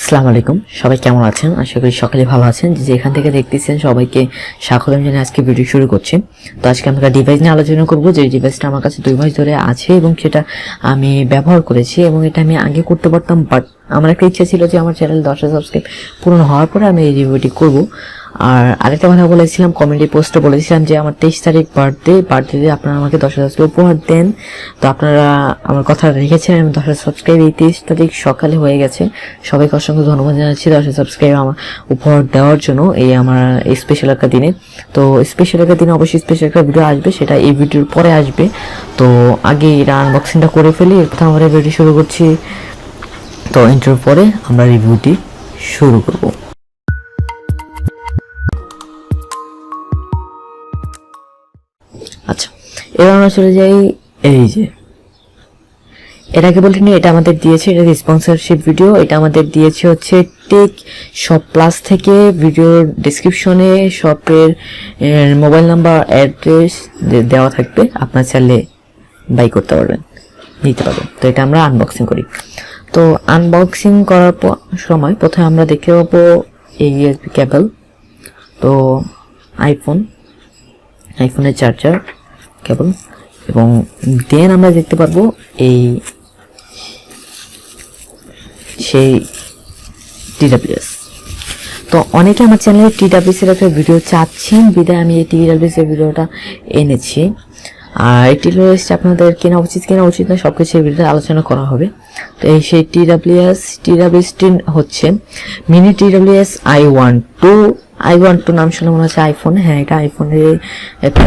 আসসালামু আলাইকুম, সবাই কেমন আছেন? আশা করি সকালে ভালো আছেন। যেখান থেকে দেখতেছেন সবাইকে স্বাগতম জানিয়ে আজকে ভিডিও শুরু করছি। তো আজকে আমরা ডিভাইস নিয়ে আলোচনা করব, যে ডিভাইসটা আমার কাছে 2 মাস ধরে আছে এবং সেটা আমি ব্যবহার করেছি এবং এটা আমি আগে করতে পারতাম, বাট আমার একটা ইচ্ছা ছিল যে আমার চ্যানেল 10,000 সাবস্ক্রাইব পূরণ হওয়ার পরে আমি এই রিভিউটি করব। আর আরেকটা কথা বলেছিলাম, কমেন্টে পোস্টে বলেছিলাম যে আমার 23 তারিখ বার্থডে আপনারা আমাকে 10,000 সাবস্ক্রাইব উপহার দেন। তো আপনারা আমার কথা রেখেছেন, আমি 10,000 সাবস্ক্রাইব এই 23 তারিখ সকালে হয়ে গেছে। সবাইকে অসংখ্য ধন্যবাদ জানাচ্ছি 10,000 সাবস্ক্রাইব আমার উপহার দেওয়ার জন্য এই আমার এই স্পেশাল একটা দিনে। তো স্পেশাল একটা দিনে অবশ্যই স্পেশাল একটা ভিডিও আসবে, সেটা এই ভিডিওর পরে আসবে। তো আগে এটা আনবক্সিংটা করে ফেলি, এরপর আমরা ভিডিও শুরু করছি। তো ইন্টারভিউ পরে আমরা রিভিউটি শুরু করব। আচ্ছা, এবার আমরা চলে যাই। এই যে এটাকে বলতে নিয়ে, এটা আমাদের দিয়েছে, এটা স্পন্সরশিপ ভিডিও। এটা আমাদের দিয়েছে হচ্ছে টেক শপ প্লাস থেকে। ভিডিওর ডেসক্রিপশনে শপের মোবাইল নাম্বার, অ্যাড্রেস দেওয়া থাকবে, আপনার চাইলে বাই করতে পারবেন, নিতে পারবেন। তো এটা আমরা আনবক্সিং করি। তো আনবক্সিং করার সময় প্রথমে আমরা দেখতে পাবো এই ইউএসবি কেবল, তো আইফোনের চার্জার কেবল, এবং দেন আমরা দেখতে পারবো এই সেই TWS। তো অনেকে আমার চ্যানেলে TWS এর একটা ভিডিও চাচ্ছেন, বিদায় আমি এই TWS এর ভিডিওটা এনেছি। আর এই TWS আপনাদের কেনা উচিত না সবকিছু এই ভিডিওতে আলোচনা করা হবে। তো এই সেই TWS হচ্ছে মিনি TWS i12 নাম শুনে মনে হচ্ছে আইফোন। হ্যাঁ, এটা আইফোনের একটা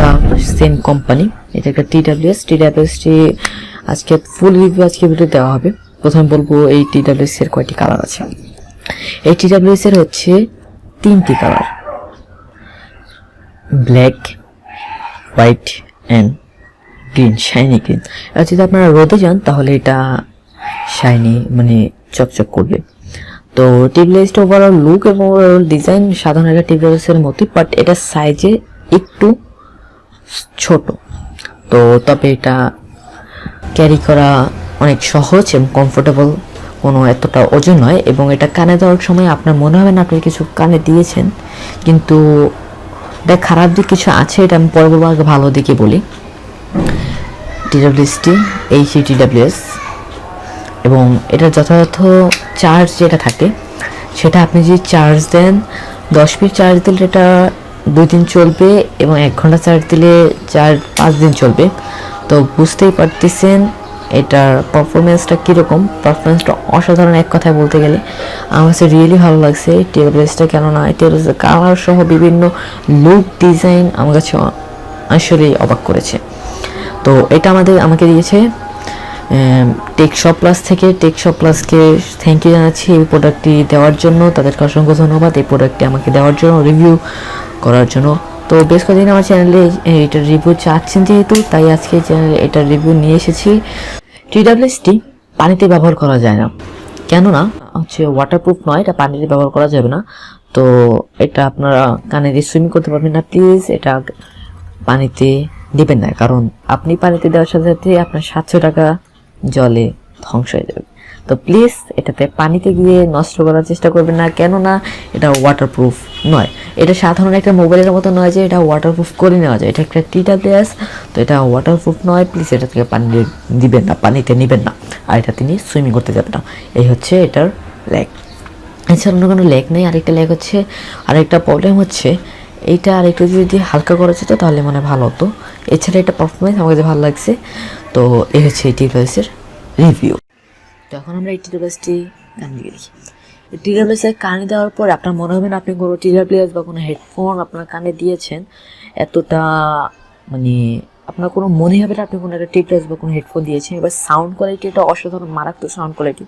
সেম কোম্পানি। এটা একটা TWS আজকে ফুল রিভিউ ভিডিও দেওয়া হবে। প্রথমে বলবো এই TWS এর কয়টি কালার আছে। এই TWS এর হচ্ছে 3টি colour, black, white and green, shiny green. আর যদি আপনারা রোদে যান তাহলে এটা শাইনি মানে চকচক করবে। তো TWS ওভারঅল লুক এবং ওভারঅল ডিজাইন সাধারণ একটা TWS এর মতোই, বাট এটা সাইজে একটু ছোট। তো তবে এটা ক্যারি করা অনেক সহজ এবং কমফোর্টেবল, কোনো এতটা ওজন নয়। এবং এটা কানে দেওয়ার সময় আপনার মনে হবে না আপনি কিছু কানে দিয়েছেন, কিন্তু এটা খারাপ দিক কিছু আছে, এটা আমি পরে বলবো, আগে ভালো দিকে বলি। TWS এবং এটা যথাযথ চার্জ যেটা থাকে সেটা আপনি যদি চার্জ দেন, 10 মিনিট চার্জ দিলে এটা 2 দিন চলবে, এবং 1 ঘন্টা চার্জ দিলে 4-5 দিন চলবে। তো বুঝতেই পারতেছেন এটার পারফরমেন্সটা কীরকম। পারফরমেন্সটা অসাধারণ, এক কথায় বলতে গেলে আমার কাছে রিয়েলি ভালো লাগছে TWSটা। কেননা TWS কালার সহ বিভিন্ন লুক ডিজাইন আমার কাছে আসলেই অবাক করেছে। তো এটা আমাকে দিয়েছে টেক শপ প্লাস থেকে। টেক শপ প্লাসকে থ্যাংক ইউ জানাচ্ছি এই প্রোডাক্টটি দেওয়ার জন্য, তাদেরকে অসংখ্য ধন্যবাদ এই প্রোডাক্টটি আমাকে দেওয়ার জন্য, রিভিউ করার জন্য। তো বেশ কয়েকদিন আমার চ্যানেলে এটার রিভিউ চাচ্ছেন যেহেতু, তাই আজকে চ্যানেলে এটার রিভিউ নিয়ে এসেছি। TWSটি পানিতে ব্যবহার করা যায় না, কেননা হচ্ছে ওয়াটারপ্রুফ নয়, এটা পানিতে ব্যবহার করা যাবে না। তো এটা আপনারা কানে দিয়ে সুইমিং করতে পারবেন না, প্লিজ এটা পানিতে দিবেন না, কারণ আপনি পানিতে দেওয়ার সাথে সাথে আপনার 700 টাকা জলে ধ্বংস হয়ে যাবে। তো প্লিজ এটাতে পানিতে গিয়ে নষ্ট করার চেষ্টা করবেন না, কেননা এটা ওয়াটারপ্রুফ নয়। এটা সাধারণ একটা মোবাইলের মতো নয় যে এটা ওয়াটারপ্রুফ করে নেওয়া যায়, এটা একটা TWS, তো এটা ওয়াটারপ্রুফ নয়। প্লিজ এটা থেকে পানি দিবেন না, পানিতে নেবেন না, আর এটা তিনি সুইমিং করতে যাবেন না। এই হচ্ছে এটার ল্যাগ। এছাড়া অন্য কোনো ল্যাগ নেই। আরেকটা ল্যাগ হচ্ছে, আরেকটা প্রবলেম হচ্ছে এইটা আরেকটু যদি হালকা করা যেত তাহলে মানে ভালো হতো। এছাড়া এটা পারফরমেন্স আমার কাছে ভালো লাগছে। তো এই হচ্ছে এই TWS এর রিভিউ। তো এখন আমরা এই TWSটি কানে দিয়ে দেখি। TWS এর কানে দেওয়ার পর আপনার মনে হবে না আপনি কোনো TWS বা কোনো হেডফোন আপনার কানে দিয়েছেন, এতটা মানে আপনার কোনো মনে হবে না আপনি কোনো একটা TWS বা কোনো হেডফোন দিয়েছেন। এবার সাউন্ড কোয়ালিটি, এটা অসাধারণ মারাত্মক সাউন্ড কোয়ালিটি।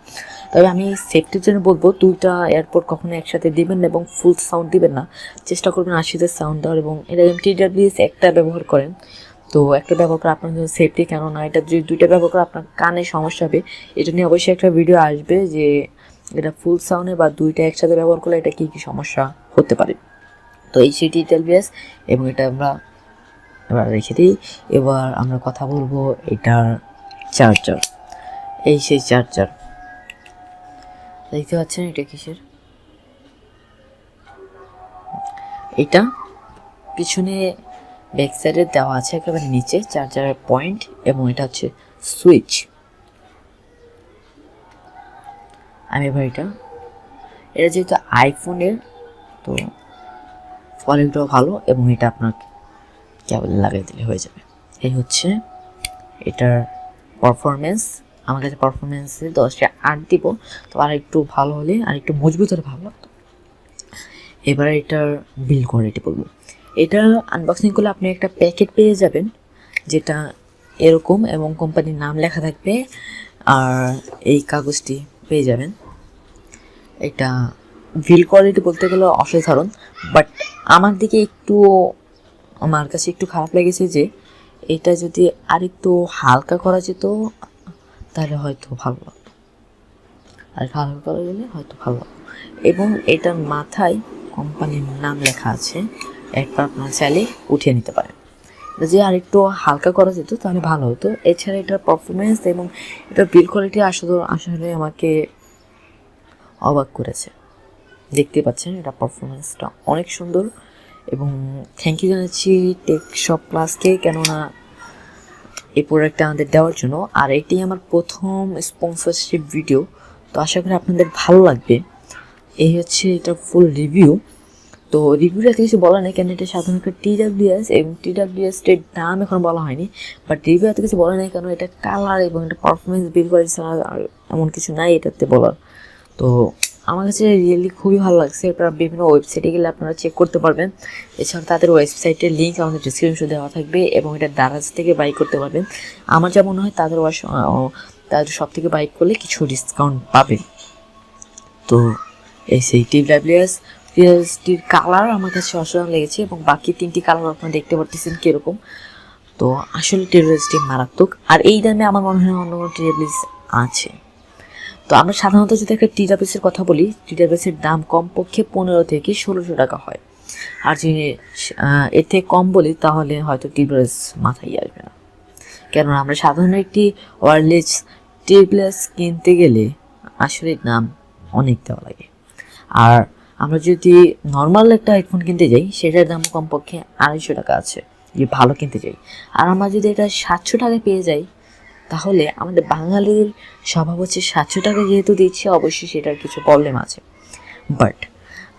তবে আমি সেফটির জন্য বলবো 2টা এয়ারপড কখনো একসাথে দিবেন না এবং ফুল সাউন্ড দিবেন না, চেষ্টা করবেন 80-তে সাউন্ড দেওয়ার। এবং এটা TWS একটা ব্যবহার করেন, তো একটা ব্যবহার করে আপনার জন্য সেফটি, কেননা এটা যদি 2টা ব্যবহার করে আপনার কানে সমস্যা হবে। এটা নিয়ে অবশ্যই একটা ভিডিও আসবে যে এটা ফুল সাউন্ডে বা 2টা একসাথে ব্যবহার করলে এটা কী কী সমস্যা হতে পারে। তো এই সেই TWS, এবং এটা আমরা এবার রেখে দিই। এবার আমরা কথা বলবো এটার চার্জার। এই সেই চার্জার, দেখতে পাচ্ছেন এটা কিসের, এটা পিছনে ব্যাক সাইডে দেওয়া আছে একেবারে নিচে চার্জারের পয়েন্ট, এবং এটা হচ্ছে সুইচ। আমি এবার এটা যেহেতু আইফোনের, তো কোয়ালিটিটাও ভালো, এবং এটা আপনার কেবল লাগিয়ে দিলে হয়ে যাবে। এই হচ্ছে এটার পারফরমেন্স। আমার কাছে পারফরমেন্সে 10/8 দিব, তো আর একটু ভালো হলে, আর একটু মজবুত হলে ভালো লাগতো। এবার এটার বিল কোয়ালিটি বলবো। এটা আনবক্সিং করলে আপনি একটা প্যাকেট পেয়ে যাবেন, যেটা এরকম, এবং কোম্পানির নাম লেখা থাকবে, আর এই কাগজটি পেয়ে যাবেন। এটা বিল কোয়ালিটি বলতে গেলে অসাধারণ, বাট আমার কাছে একটু খারাপ লেগেছে যে এটা যদি আরেকটু হালকা করা যেত তাহলে হয়তো ভালো লাগতো, আর হালকা করা গেলে হয়তো ভালো লাগতো। এবং এটার মাথায় কোম্পানির নাম লেখা আছে, একবার আপনারা চাইলে উঠিয়ে নিতে পারেন। যদি আরেকটু হালকা করা যেত তাহলে ভালো হতো। এছাড়া এটার পারফরমেন্স এবং এটার বিল কোয়ালিটি আসলে আমাকে অবাক করেছে। দেখতে পাচ্ছেন এটা পারফরমেন্সটা অনেক সুন্দর, এবং থ্যাংক ইউ জানাচ্ছি টেক শপ প্লাসকে, কেননা এই প্রোডাক্টটা আমাদের দেওয়ার জন্য। আর এটি আমার প্রথম স্পন্সরশিপ ভিডিও, তো আশা করি আপনাদের ভালো লাগবে। এই হচ্ছে এটা ফুল রিভিউ। তো রিভিউটা কিছু বলা নেই, কেন এটা সাধারণত TWS, এবং TWS এর দাম এখন বলা হয়নি, বাট রিভিউ এত কিছু বলা নেই, কারণ এটা কালার এবং এটা পারফরমেন্স বিল করে আর এমন কিছু নাই এটাতে বলার। তো আমার কাছে রিয়েলি খুবই ভালো লাগছে। এটা বিভিন্ন ওয়েবসাইটে গেলে আপনারা চেক করতে পারবেন। এছাড়া তাদের ওয়েবসাইটের লিঙ্ক আমাদের ডিসক্রিপশনে দেওয়া থাকবে, এবং এটা দারাজ থেকে বাই করতে পারবেন। আমার যা মনে হয় তাদের সব থেকে বাই করলে কিছু ডিসকাউন্ট পাবেন। তো এই সেই TWSটির কালার আমার কাছে অসাধারণ লেগেছে, এবং বাকি 3টি কালার আপনারা দেখতে পারতেছেন কীরকম। তো আসলে TWSটি মারাত্মক, আর এই দামে আমার মনে হয় অন্য কোনো TWS আছে। তো আমরা সাধারণত যদি একটা TWS এর কথা বলি, TWS এর দাম কমপক্ষে 15 থেকে 1600 টাকা হয়। আর যদি এর থেকে কম বলি তাহলে হয়তো TWS মাথায় আসবে না, কেননা আমরা সাধারণত একটি ওয়্যারলেস TWS কিনতে গেলে আসলে দাম অনেক দেওয়া লাগে। আর আমরা যদি নর্মাল একটা হেডফোন কিনতে যাই, সেটার দাম কমপক্ষে 250 টাকা আছে যে ভালো কিনতে যাই। আর আমরা যদি এটা 700 টাকায় পেয়ে যাই, তাহলে আমাদের বাঙালির স্বভাব হচ্ছে 700 টাকা যেহেতু দিচ্ছে, অবশ্যই সেটার কিছু প্রবলেম আছে। বাট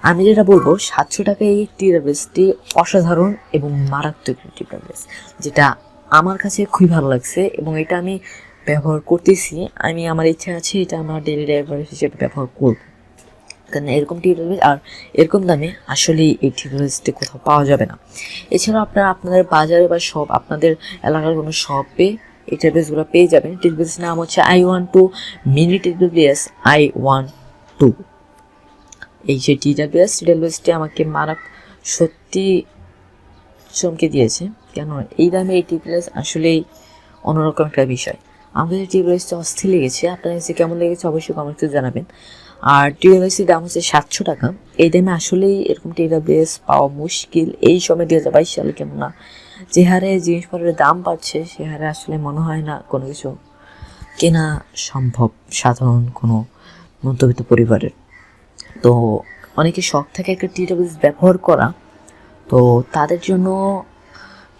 আমি যেটা বলবো, 700 টাকায় এই TWSটি অসাধারণ এবং মারাত্মক TWS, যেটা আমার কাছে খুবই ভালো লাগছে, এবং এটা আমি ব্যবহার করতেছি। আমার ইচ্ছা আছে এটা আমার ডেইলি ড্রাইভার হিসেবে ব্যবহার করব, কারণ এরকম TWS আর এরকম দামে আসলে এই TWSটি কোথাও পাওয়া যাবে না। এছাড়াও আপনাদের বাজারে বা আপনাদের এলাকার কোনো শপে এই TWSগুলো পেয়ে যাবেন। TWS নাম হচ্ছে i12 মিনি TWS i12। এই যে TWSটি আমাকে সত্যি চমকে দিয়েছে, কেন এই দামে এই TWS আসলেই অন্যরকম একটা বিষয়। আমাদের TWSটা অস্থির লেগেছে। আপনার কাছে কেমন লেগেছে অবশ্যই কমেন্টে জানাবেন। আর TWSের দাম হচ্ছে 700 টাকা। এই দামে আসলেই এরকম TWS পাওয়া মুশকিল এই সময় 2022 সালে, কেননা যে হারে জিনিসপত্রের দাম বাড়ছে সে হারে আসলে মনে হয় না কোনো কিছু কেনা সম্ভব সাধারণ কোনো মধ্যবিত্ত পরিবারের। তো অনেকে শখ থাকে একটা TWS ব্যবহার করা, তো তাদের জন্য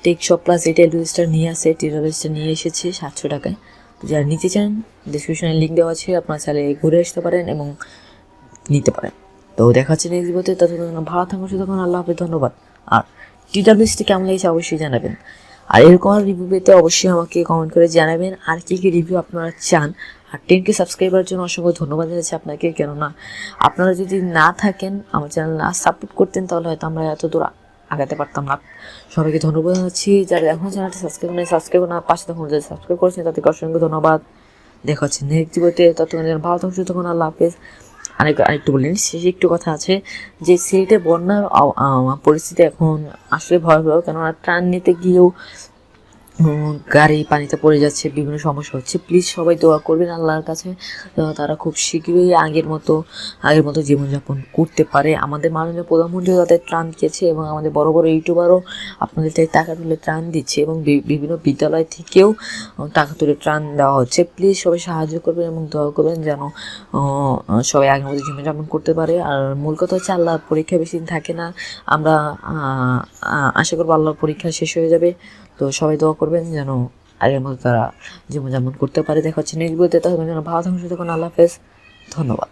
টেক শপ প্লাস এই TWSটা নিয়ে এসেছে 700 টাকায়। তো যারা নিতে চান ডিসক্রিপশনে লিঙ্ক দেওয়া আছে, আপনারা চাইলে ঘুরে আসতে পারেন এবং নিতে পারেন। তো দেখা হচ্ছে নেক্সট ভিডিওতে, ততক্ষণ ভালো থাকুন, ততক্ষণ আল্লাহ হাফেজ, ধন্যবাদ। আর TWSটি কেমন লেগেছে অবশ্যই জানাবেন, আর এরকম রিভিউ পেতে অবশ্যই আমাকে কমেন্ট করে জানাবেন আর কী রিভিউ আপনারা চান। আর 10K সাবস্ক্রাইবারের জন্য অসংখ্য ধন্যবাদ জানাচ্ছি আপনাকে, কেননা আপনারা যদি না থাকেন, আমার চ্যানেল না সাপোর্ট করতেন, তাহলে হয়তো আমরা এত দূর আগাতে পারতাম না। সবাইকে ধন্যবাদ জানাচ্ছি। যারা এখন চ্যানেলটি সাবস্ক্রাইব না পাশে তখন যারা সাবস্ক্রাইব করেছেন তাদেরকে অসংখ্য ধন্যবাদ। দেখা হচ্ছে নেক্সট ভিডিওতে, ততক্ষণ ভালো থাকুন, ততক্ষণ আল্লাহ হাফেজ। আরেকটু বললেন, শেষে একটু কথা আছে যে সিলেটে বন্যার পরিস্থিতি এখন আসলে ভয়াবহ, কেননা ত্রাণ নিতে গিয়েও গাড়ি পানিতে পড়ে যাচ্ছে, বিভিন্ন সমস্যা হচ্ছে। প্লিজ সবাই দোয়া করবেন আল্লাহর কাছে তারা খুব শীঘ্রই আগের মতো জীবনযাপন করতে পারে। আমাদের মাননীয় প্রধানমন্ত্রীও তাদের ত্রাণ দিয়েছে এবং আমাদের বড় বড় ইউটিউবারও আপনাদের তাই টাকা তুলে ত্রাণ দিচ্ছে এবং বিভিন্ন বিদ্যালয় থেকেও টাকা তুলে ত্রাণ দেওয়া হচ্ছে। প্লিজ সবাই সাহায্য করবেন এবং দোয়া করবেন যেন সবাই আগের মতো জীবনযাপন করতে পারে। আর মূল কথা হচ্ছে আল্লাহর পরীক্ষা বেশি দিন থাকে না, আমরা আশা করবো আল্লাহর পরীক্ষা শেষ হয়ে যাবে। তো সবাই দোয়া করবেন যেন আগের মতো তারা জীবনযাপন করতে পারে। দেখা হচ্ছে নেক্সট ভিডিওতে, তখন যেন ভালো থাকুন, সুস্থ থাকুন। আল্লাহ হাফেজ, ধন্যবাদ।